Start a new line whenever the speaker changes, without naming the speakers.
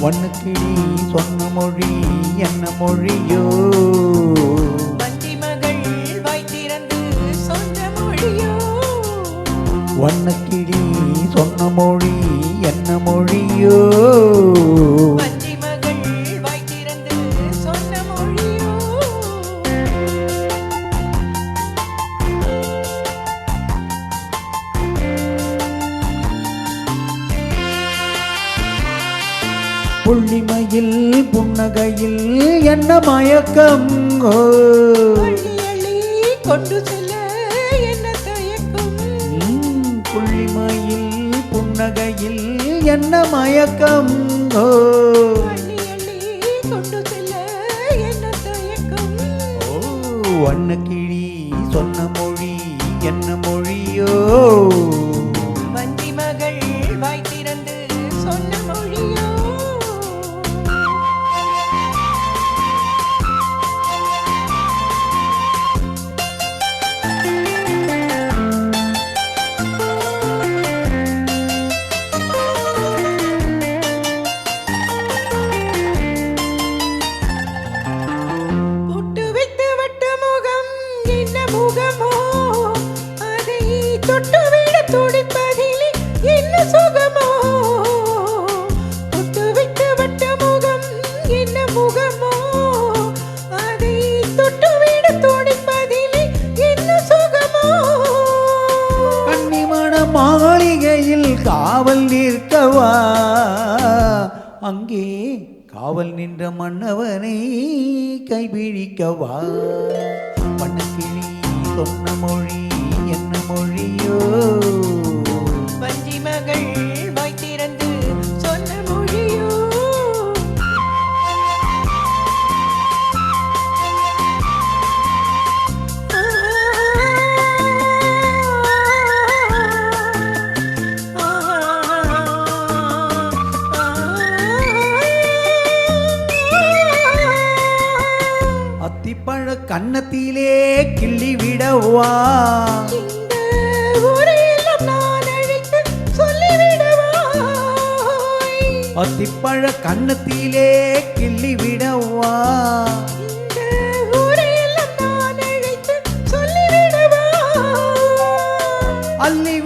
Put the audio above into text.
வண்ணக்கிளி சொன்ன மொழி என்ன மொழியோ?
வஞ்சி மகள் வாய்த்திறந்து சொன்ன மொழியோ?
வண்ணக்கிளி சொன்ன மொழி என்ன மொழியோ?
வஞ்சி மகள் வாய்த்திறந்து சொன்ன மொழியோ?
புள்ளிமையில் புன்னகையில் என்ன மயக்கம்?
பள்ளியளி கொண்டு செல்ல என்ன தயக்கம்?
புள்ளிமையில் புன்னகையில் என்ன மயக்கம்?
பள்ளியளி கொண்டு செல்ல என்ன தயக்கம்?
வண்ணக்கிளி சொன்ன மொழி என்ன மொழியோ?
வஞ்சி மகள் வாய்த்திறந்து சொன்ன மொழியோ? முகமோ அதை தொட்டுவிட துடிப்பதிலே என்ன சுகமோ? தொட்டுவிட்டு வட்ட முகம் என்ன முகமோ? அதை தொட்டுவிட துடிப்பதிலே என்ன சுகமோ?
கன்னிமண மாளிகையில் காவல் நிற்கவா? அங்கே காவல் நின்ற மன்னவனை கைபிடிக்கவா? வண்ணக்கிளி சொன்ன மொழி என்ன மொழியோ?
வஞ்சி மகள் வாய்த்திறந்து சொன்ன மொழியோ?
அத்திப்பழ கன்னத்திலே கிள்ளி விடவா?
இந்த ஊரையெல்லாம் நான் அழைத்து சொல்லிவிடவா?
அத்திப்பழ கன்னத்திலே கிள்ளி விடவா?
இந்த ஊரையெல்லாம் நான் அழைத்து சொல்லிவிடவா?
அள்ளி